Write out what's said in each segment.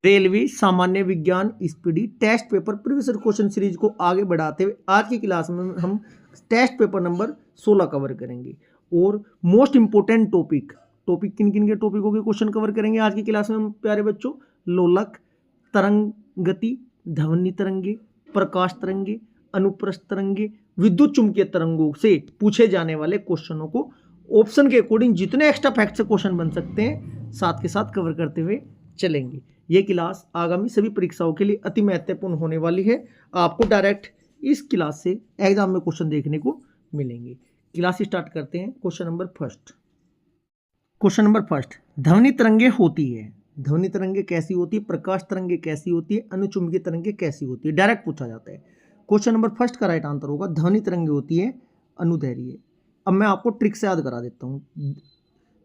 Railway सामान्य विज्ञान speedy test paper previous question series को आगे बढ़ाते हुए आज की क्लास में हम टेस्ट पेपर नंबर 16 कवर करेंगे। और मोस्ट इंपोर्टेंट टॉपिक किन किन के टॉपिकों के क्वेश्चन कवर करेंगे आज की क्लास में हम प्यारे बच्चों। लोलक, तरंग गति, ध्वनि तरंगे, प्रकाश तरंगे, अनुप्रस्थ तरंगे, विद्युत चुंबकीय तरंगों से पूछे जाने वाले क्वेश्चनों को ऑप्शन के अकॉर्डिंग जितने एक्स्ट्रा फैक्ट से क्वेश्चन बन सकते हैं साथ के साथ कवर करते हुए चलेंगे। ये क्लास आगामी सभी परीक्षाओं के लिए अति महत्वपूर्ण होने वाली है। आपको डायरेक्ट इस क्लास से एग्जाम में क्वेश्चन देखने को मिलेंगे। क्लास स्टार्ट करते हैं। क्वेश्चन नंबर फर्स्ट, ध्वनि तरंगे होती है। ध्वनि तरंगे कैसी होती है, प्रकाश तरंगे कैसी होती है, अनुचुंबकीय तरंगे कैसी होती है, डायरेक्ट पूछा जाता है। क्वेश्चन नंबर फर्स्ट का राइट आंसर होगा ध्वनि तरंगे होती है अनुदैर्घ्य। अब मैं आपको ट्रिक से याद करा देता हूँ।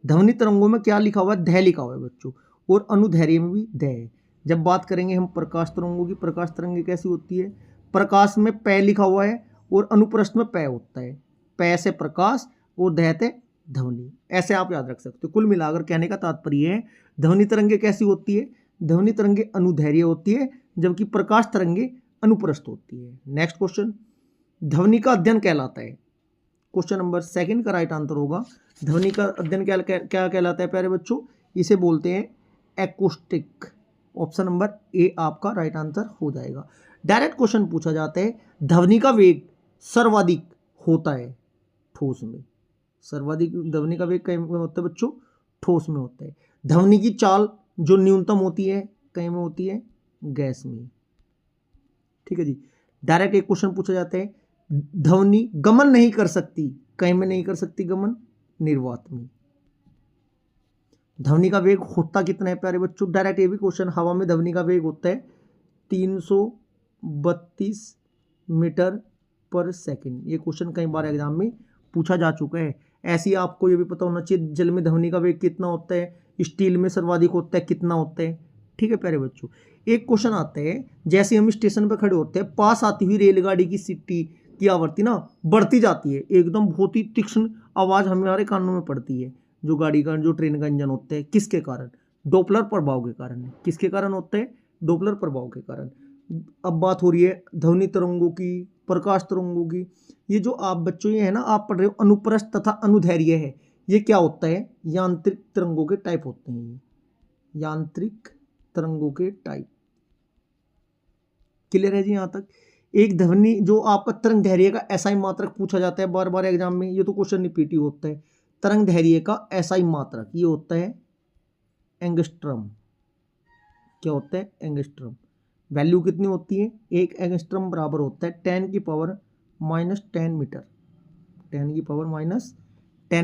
ध्वनि तरंगों में क्या लिखा हुआ है, ध लिखा हुआ है बच्चों, और अनुदैर्घ्य में भी ध है। जब बात करेंगे हम प्रकाश तरंगों की, प्रकाश तरंगे कैसी होती है, प्रकाश में प लिखा हुआ है और अनुप्रस्थ में प होता है। प से प्रकाश और ध से ध्वनि, ऐसे आप याद रख सकते हो। कुल मिलाकर कहने का तात्पर्य है ध्वनि तरंगे कैसी होती है, ध्वनि तरंगे अनुदैर्घ्य होती है जबकि प्रकाश तरंगे अनुप्रस्थ होती है। नेक्स्ट क्वेश्चन, ध्वनि का अध्ययन कहलाता है। क्वेश्चन नंबर सेकंड का राइट आंसर होगा ध्वनि का अध्ययन क्या कहलाता है प्यारे बच्चों, इसे बोलते हैं एक्ूस्टिक। ऑप्शन नंबर ए आपका राइट आंसर हो जाएगा। डायरेक्ट क्वेश्चन पूछा जाता है ध्वनि का वेग सर्वाधिक होता है ठोस में। सर्वाधिक ध्वनि का वेग कहीं में होता है बच्चों, ठोस में होता है। ध्वनि की चाल जो न्यूनतम होती है कहीं में होती है, गैस में। ठीक है जी। डायरेक्ट एक क्वेश्चन पूछा जाता है ध्वनि गमन नहीं कर सकती, कहीं में नहीं कर सकती गमन, निर्वात में। ध्वनि का वेग होता कितना है प्यारे बच्चों, डायरेक्ट ये भी क्वेश्चन, हवा में ध्वनि का वेग होता है 332 मीटर पर सेकंड। ये क्वेश्चन कई बार एग्जाम में पूछा जा चुका है। ऐसे ही आपको ये भी पता होना चाहिए जल में ध्वनि का वेग कितना होता है, स्टील में सर्वाधिक होता है कितना होता है। ठीक है प्यारे बच्चों। एक क्वेश्चन आता है जैसे हम स्टेशन पर खड़े होते हैं, पास आती हुई रेलगाड़ी की सीटी की आवृत्ति ना बढ़ती जाती है, एकदम बहुत ही तीक्ष्ण आवाज हमारे कानों में पड़ती है। जो गाड़ी का, जो ट्रेन का इंजन होता है, किसके कारण, डोपलर प्रभाव के कारण। किसके कारण होता है, डोपलर प्रभाव के कारण। अब बात हो रही है ध्वनि तरंगों की, प्रकाश तरंगों की। ये जो आप बच्चों ये है ना आप पढ़ रहे हो अनुप्रस्थ तथा अनुदैर्घ्य है, ये क्या होता है, यांत्रिक तरंगों के टाइप होते हैं। ये यांत्रिक तरंगों के टाइप। क्लियर है जी यहाँ तक। एक ध्वनि जो आपका तरंग दैर्घ्य का एसआई मात्रक पूछा जाता है बार बार एग्जाम में, ये तो क्वेश्चन रिपीट होता है। तरंग दैर्घ्य का एसआई मात्रक ये होता है एंगस्ट्रम। क्या होता है, एंगस्ट्रम। वैल्यू कितनी होती है, एक एंगस्ट्रम बराबर होता है 10 की पावर -10 मीटर। 10 की पावर -10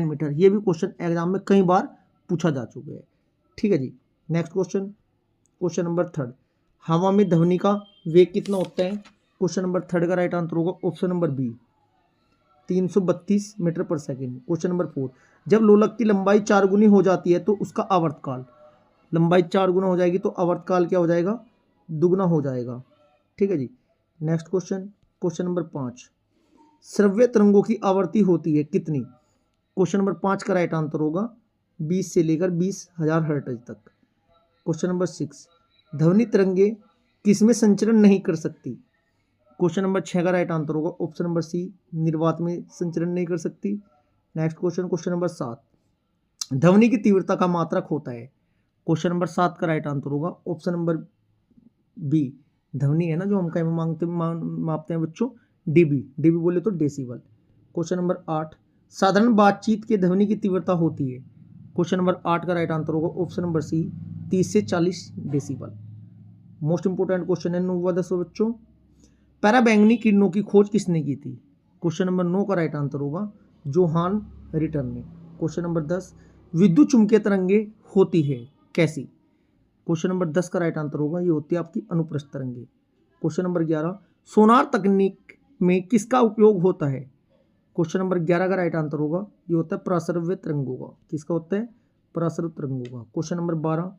मीटर। ये भी क्वेश्चन एग्जाम में कई बार पूछा जा चुका है। ठीक है जी। Next question, question number third, हवा में ध्वनि का वेग कितना होता है। क्वेश्चन नंबर थर्ड का राइट आंसर होगा option number B, 332 metre per second. Question number 4, जब लोलक की लंबाई 4 गुनी हो जाती है तो उसका आवर्तकाल, लंबाई 4 गुना हो जाएगी तो आवर्तकाल क्या हो जाएगा, दुगना हो जाएगा। ठीक है जी। नेक्स्ट क्वेश्चन, क्वेश्चन नंबर 5, श्रव्य तरंगों की आवृत्ति होती है कितनी। क्वेश्चन नंबर 5 का राइट आंसर होगा 20 से लेकर 20,000 हर्ट्ज तक। क्वेश्चन नंबर 6, ध्वनि तरंगे किसमें संचरण नहीं कर सकती। क्वेश्चन नंबर 6 का राइट आंसर होगा ऑप्शन नंबर सी, निर्वात में संचरण नहीं कर सकती। नेक्स्ट क्वेश्चन, क्वेश्चन नंबर 7, ध्वनि की तीव्रता का मात्रक होता है। क्वेश्चन नंबर 7 का राइट आंसर होगा ऑप्शन नंबर बी, ध्वनि है ना जो हम कहीं मापते हैं बच्चों, डीबी बोले तो डेसिबल। क्वेश्चन नंबर 8, साधारण बातचीत के ध्वनि की तीव्रता होती है। क्वेश्चन नंबर 8 का राइट आंसर होगा ऑप्शन नंबर सी, 30 से 40 डेसिबल। मोस्ट इंपोर्टेंट क्वेश्चन है 9वां बच्चों, पैराबैंगनी किरणों की खोज किसने की थी। क्वेश्चन नंबर 9 का राइट आंसर होगा जोहान रिटर ने। क्वेश्चन नंबर 10, विद्युत चुंबकीय तरंगे होती है कैसी। क्वेश्चन नंबर 10 का राइट आंसर होगा ये होती है आपकी अनुप्रस्थ तरंगे। क्वेश्चन नंबर 11, सोनार तकनीक में किसका उपयोग होता है। क्वेश्चन नंबर 11 का राइट आंसर होगा ये होता है प्रसर्व्य तरंगों का। किसका होता है, प्रसर्व तरंगों का। क्वेश्चन नंबर 12,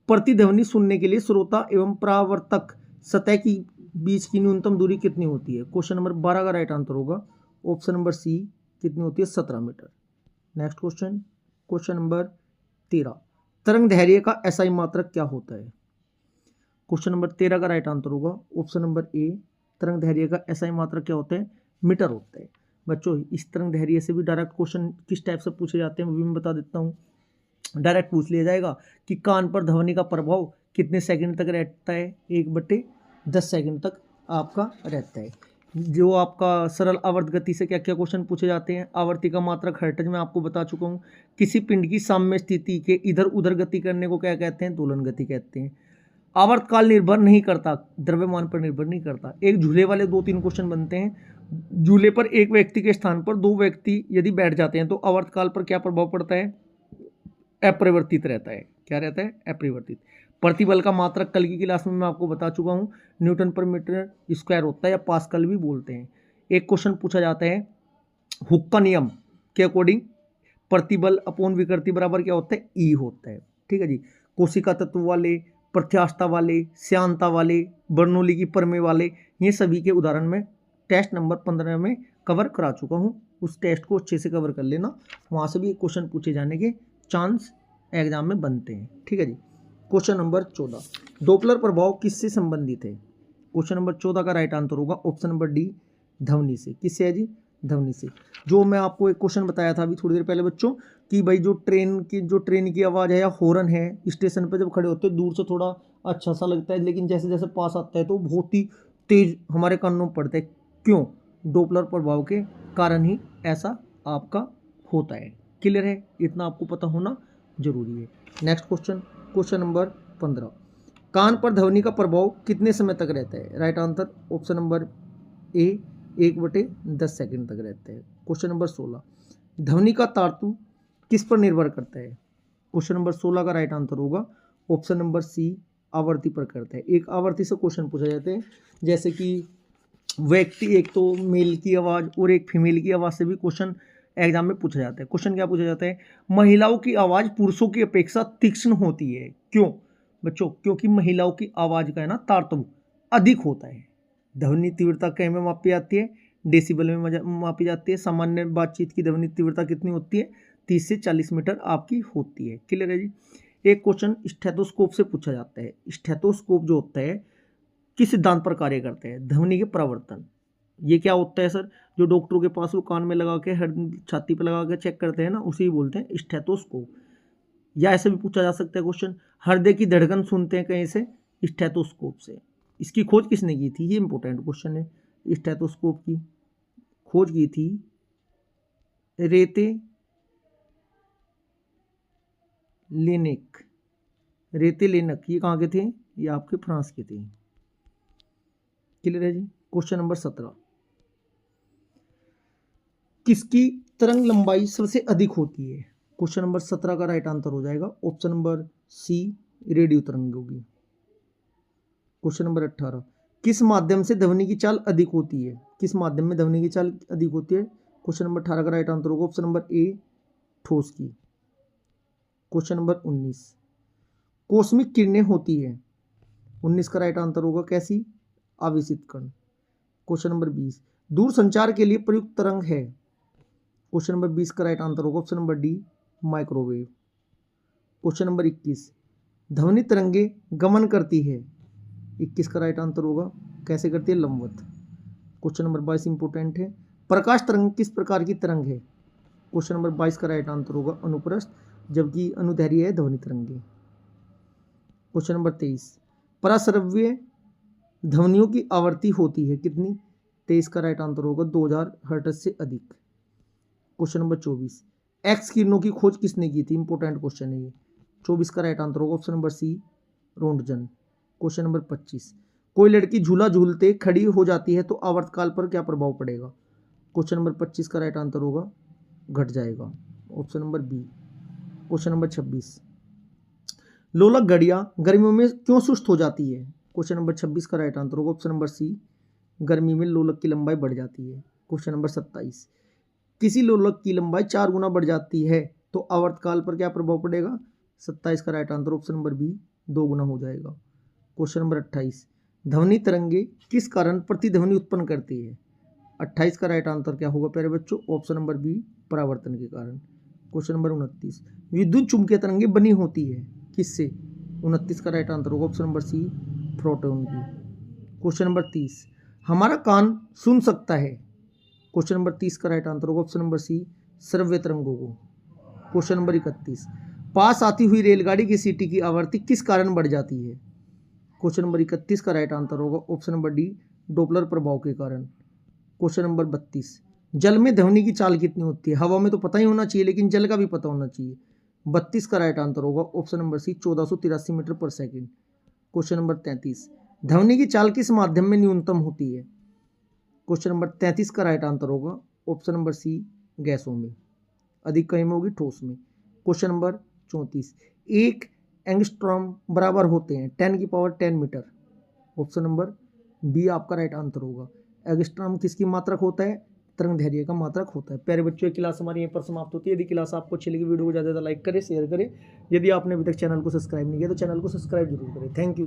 प्रतिध्वनि सुनने के लिए श्रोता एवं परावर्तक सतह की बीच की न्यूनतम दूरी कितनी होती है। क्वेश्चन नंबर 12 का राइट आंसर होगा ऑप्शन नंबर सी, कितनी होती है, 17 metre. Next question, question number 13, तरंग दैर्घ्य का एसआई मात्रक क्या होता है। क्वेश्चन नंबर 13 का राइट आंसर होगा ऑप्शन नंबर ए, तरंग दैर्घ्य का एसआई मात्रक क्या होता है, मीटर होता है। बच्चों इस तरंग दैर्घ्य से भी डायरेक्ट क्वेश्चन किस टाइप से पूछे जाते हैं वो भी मैं बता देता हूँ। डायरेक्ट पूछ लिया जाएगा कि कान पर ध्वनि का प्रभाव कितने सेकंड तक रहता है, 1/10 सेकंड तक आपका रहता है। जो आपका सरल आवर्त गति से क्या क्या क्वेश्चन पूछे जाते हैं, आवर्ती का मात्रक हर्ट्ज में आपको बता चुका हूँ। किसी पिंड की साम्य स्थिति के इधर उधर गति करने को क्या कहते हैं, दोलन गति कहते हैं। आवर्तकाल निर्भर नहीं करता, द्रव्यमान पर निर्भर नहीं करता। एक झूले वाले 2-3 क्वेश्चन बनते हैं। झूले पर एक व्यक्ति के स्थान पर 2 व्यक्ति यदि बैठ जाते हैं तो आवर्तकाल पर क्या प्रभाव पड़ता है, अपरिवर्तित रहता है। क्या रहता है, अपरिवर्तित। प्रतिबल का मात्रक कल की क्लास में मैं आपको बता चुका हूँ, न्यूटन पर मीटर स्क्वायर होता है या पास्कल भी बोलते हैं। एक क्वेश्चन पूछा जाता है हुक का नियम के अकॉर्डिंग प्रतिबल अपॉन विकृति बराबर क्या होता है, ई होता है। ठीक है जी। कोशिका तत्व वाले, प्रत्यास्थता वाले, श्यानता वाले, बर्नौली की प्रमेय वाले, ये सभी के उदाहरण में टेस्ट नंबर 15 में कवर करा चुका हूँ। उस टेस्ट को अच्छे से कवर कर लेना, वहाँ से भी क्वेश्चन पूछे जाने के चांस एग्जाम में बनते हैं। ठीक है जी। क्वेश्चन नंबर 14, डोपलर प्रभाव किससे संबंधित है। क्वेश्चन नंबर 14 का राइट आंसर होगा ऑप्शन नंबर डी, ध्वनि से। किससे है जी, ध्वनि से। जो मैं आपको एक क्वेश्चन बताया था अभी थोड़ी देर पहले बच्चों कि भाई जो ट्रेन की आवाज़ है या हॉर्न है, स्टेशन पर जब खड़े होते हैं दूर से थोड़ा अच्छा सा लगता है, लेकिन जैसे जैसे पास आता है तो बहुत ही तेज हमारे कानों में पड़ता है। क्यों, डोपलर प्रभाव के कारण ही ऐसा आपका होता है। क्लियर है, इतना आपको पता होना जरूरी है। नेक्स्ट क्वेश्चन, क्वेश्चन नंबर 15, कान पर ध्वनि का प्रभाव कितने समय तक रहता है। Right answer option number A, 1/10 second तक रहता है। क्वेश्चन नंबर 16, ध्वनि का तारतु किस पर निर्भर करता है। क्वेश्चन नंबर 16 का राइट आंसर होगा ऑप्शन नंबर सी, आवर्ती पर करता है। एक आवर्ती से क्वेश्चन पूछा जाते हैं, जैसे कि व्यक्ति एक तो मेल की आवाज़ और एक फीमेल की आवाज़ से भी क्वेश्चन एग्जाम में पूछा जाता है। क्वेश्चन क्या पूछा जाता है, महिलाओं की आवाज़ पुरुषों की अपेक्षा तीक्ष्ण होती है। क्यों बच्चों, क्योंकि महिलाओं की आवाज़ का है ना तारतम्य अधिक होता है। ध्वनि तीव्रता क्या में मापी जाती है, डेसिबल में मापी जाती है। सामान्य बातचीत की ध्वनि तीव्रता कितनी होती है, 30 से 40 मीटर आपकी होती है। क्लियर है जी। एक क्वेश्चन स्टेथोस्कोप से पूछा जाता है। स्टेथोस्कोप जो होता है किस सिद्धांत पर कार्य करते हैं, ध्वनि के प्रवर्तन। ये क्या होता है सर, जो डॉक्टरों के पास वो कान में लगा के हर छाती पर लगा के चेक करते हैं ना, उसे ही बोलते हैं स्टेथोस्कोप। या ऐसे भी पूछा जा सकता है क्वेश्चन, हृदय की धड़कन सुनते हैं कहीं से, स्टेथोस्कोप से। इसकी खोज किसने की थी, ये इंपॉर्टेंट क्वेश्चन है। स्टेथोस्कोप की खोज की थी रेते लेनेक। रेते लेनक ये कहाँ के थे, ये आपके फ्रांस के थे। क्लियर है जी। क्वेश्चन नंबर 17, किसकी तरंग लंबाई सबसे अधिक होती है। क्वेश्चन नंबर 17 का राइट आंसर हो जाएगा ऑप्शन नंबर सी, रेडियो तरंग होगी। क्वेश्चन नंबर 18, किस माध्यम से ध्वनि की चाल अधिक होती है। किस माध्यम में ध्वनि की चाल अधिक होती है। क्वेश्चन नंबर 18 का राइट आंसर होगा ऑप्शन नंबर ए, ठोस की। क्वेश्चन नंबर 19, कॉस्मिक किरणें होती है। 19 का राइट आंसर होगा कैसी, आवेशित कण। क्वेश्चन नंबर 20, दूर संचार के लिए प्रयुक्त तरंग है। क्वेश्चन नंबर 20 का राइट आंसर होगा option number D, microwave. Question number 21, ध्वनि तरंगे गमन करती है। 21 का राइट आंसर होगा कैसे करती है, लंबवत। क्वेश्चन नंबर 22 इंपोर्टेंट है, प्रकाश तरंग किस प्रकार की तरंग है। क्वेश्चन नंबर 22 का राइट आंसर होगा अनुप्रस्थ, जबकि अनुदैर्घ्य है ध्वनि तरंगे। क्वेश्चन नंबर 23, पराश्रव्य ध्वनियों की आवृत्ति होती है कितनी। 23 का राइट आंसर होगा 2000 हर्ट्ज से अधिक। क्वेश्चन नंबर 24, एक्स किरणों की खोज किसने की थी, इंपोर्टेंट क्वेश्चन है ये। 24 का राइट आंसर होगा option number C, Roentgen. Question number 25, कोई लड़की झूला झूलते खड़ी हो जाती है तो आवर्तकाल पर क्या प्रभाव पड़ेगा। क्वेश्चन नंबर 25 का राइट आंसर होगा घट जाएगा, option number B. Question number 26, लोलक घड़ियां गर्मियों में क्यों सुस्त हो जाती है। क्वेश्चन नंबर 26 का राइट आंसर होगा ऑप्शन नंबर सी, गर्मी में लोलक की लंबाई बढ़ जाती है। क्वेश्चन नंबर 27, किसी लोलक की लंबाई 4 गुना बढ़ जाती है तो आवर्तकाल पर क्या प्रभाव पड़ेगा। 27 का right answer option number B, 2 गुना हो जाएगा। क्वेश्चन नंबर 28, ध्वनि तरंगे किस कारण प्रतिध्वनि उत्पन्न करती है। 28 का राइट आंसर क्या होगा प्यारे बच्चों, ऑप्शन नंबर बी, परावर्तन के कारण। क्वेश्चन नंबर 29, विद्युत चुम्बकीय तरंगे बनी होती है किससे। 29 का राइट आंसर होगा ऑप्शन नंबर सी, प्रोटॉन की। क्वेश्चन नंबर 30, हमारा कान सुन सकता है। क्वेश्चन नंबर 30 का राइट आंसर होगा ऑप्शन नंबर सी, श्रव्य तरंगों को। क्वेश्चन नंबर 31, पास आती हुई रेलगाड़ी की सीटी की आवृत्ति किस कारण बढ़ जाती है। क्वेश्चन नंबर 31 का राइट आंसर होगा ऑप्शन नंबर डी, डॉपलर प्रभाव के कारण। क्वेश्चन नंबर 32, जल में ध्वनि की चाल कितनी होती है। हवा में तो पता ही होना चाहिए, लेकिन जल का भी पता होना चाहिए। 32 का राइट आंसर होगा ऑप्शन नंबर सी, 1483 metre per second. Question number 33, ध्वनि की चाल किस माध्यम में न्यूनतम होती है। क्वेश्चन नंबर 33 का राइट आंसर होगा ऑप्शन नंबर सी, गैसों में। अधिक कहीं में होगी, ठोस में। क्वेश्चन नंबर 34, एक एंगस्ट्रॉम बराबर होते हैं 10 मीटर। ऑप्शन नंबर बी आपका राइट आंसर होगा। एंगस्ट्रॉम किसकी मात्रक होता है, तरंग दैर्घ्य का मात्रक होता है। प्यारे बच्चों, ये क्लास हमारी यहीं पर समाप्त होती है। यदि क्लास आपको अच्छी लगी, वीडियो को ज़्यादा लाइक करें, शेयर करें। यदि आपने अभी तक चैनल को सब्सक्राइब नहीं किया तो चैनल को सब्सक्राइब जरूर करें। Thank you.